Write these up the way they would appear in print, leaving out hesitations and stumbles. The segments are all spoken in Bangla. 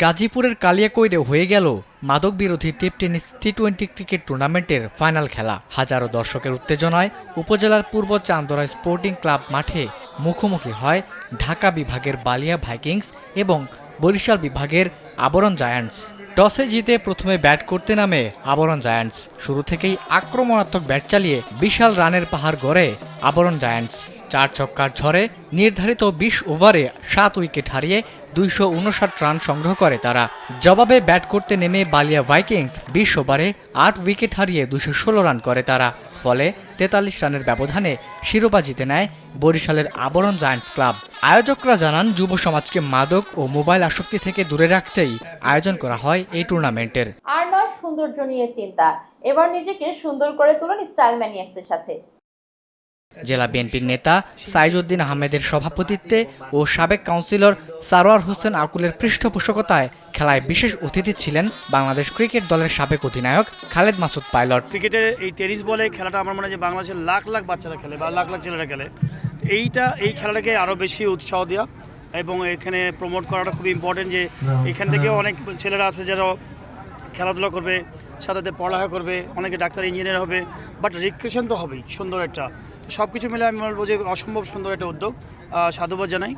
গাজীপুরের কালিয়াকৈরে হয়ে গেল মাদক বিরোধী টেপ টেনিস টি-20 ক্রিকেট টুর্নামেন্টের ফাইনাল খেলা। হাজারো দর্শকের উত্তেজনায় উপজেলার পূর্ব চান্দরা স্পোর্টিং ক্লাব মাঠে মুখোমুখি হয় ঢাকা বিভাগের বালিয়া ভাইকিংস এবং বরিশাল বিভাগের আবরণ জায়ান্টস। টসে জিতে প্রথমে ব্যাট করতে নামে আবরণ জায়ান্টস। শুরু থেকেই আক্রমণাত্মক ব্যাট চালিয়ে বিশাল রানের পাহাড় গড়ে আবরণ জায়ান্টস। 4 ছক্কার ঝড়ে নির্ধারিত 20 ওভারে 7 উইকেট হারিয়ে 259 রান সংগ্রহ করে তারা। জবাবে ব্যাট করতে নেমে বালিয়া ভাইকিংস 20 ওভারে 8 উইকেট হারিয়ে 216 রান করে তারা। ফলে 43 রানের ব্যবধানে শিরোপা জিতে নেয় বরিশালের আবরণ জায়ান্টস ক্লাব। আয়োজকরা জানান, যুব সমাজকে মাদক ও মোবাইল আসক্তি থেকে দূরে রাখতেই আয়োজন করা হয় এই টুর্নামেন্টের। আর নয় সৌন্দর্য নিয়ে চিন্তা, এবার নিজেকে সুন্দর করে তুলুন স্টাইল ম্যানিয়াক্সের সাথে। জেলা বিএনপির নেতা সাইজউদ্দিন আহমেদের সভাপতিত্বে ও সাবেক কাউন্সিলর সারোয়ার হোসেন আকুলের পৃষ্ঠপোষকতায় খেলায় বিশেষ অতিথি ছিলেন বাংলাদেশ ক্রিকেট দলের সাবেক অধিনায়ক খালেদ মাসুদ পাইলট। ক্রিকেটের এই টেনিস বলে খেলাটা আমার মনে হয় যে বাংলাদেশের লাখ লাখ বাচ্চারা খেলে বা লাখ লাখ ছেলেরা খেলে। এই খেলাটাকে আরও বেশি উৎসাহ দেওয়া এবং এখানে প্রমোট করাটা খুব ইম্পর্টেন্ট, যে এখান থেকে অনেক ছেলেরা আছে যারা খেলাধুলা করবে, সাথে পড়ালেখা করবে, অনেকে ডাক্তার ইঞ্জিনিয়ার হবে, বাট রিক্রিয়েশন তো হবেই সুন্দর একটা। তো সব কিছু মিলে আমি বলবো যে অসম্ভব সুন্দর একটা উদ্যোগ। সাধুবাদ জানাই,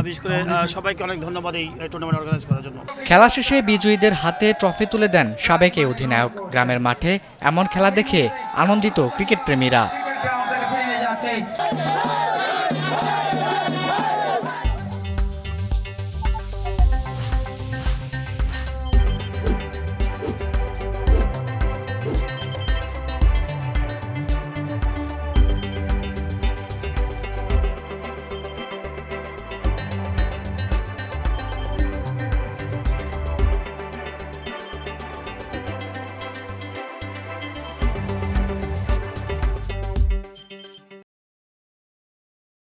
বিশেষ করে সবাইকে অনেক ধন্যবাদ এই টুর্নামেন্ট অর্গানাইজ করার জন্য। খেলা শেষে বিজয়ীদের হাতে ট্রফি তুলে দেন সাবেক এই অধিনায়ক। গ্রামের মাঠে এমন খেলা দেখে আনন্দিত ক্রিকেট প্রেমীরা।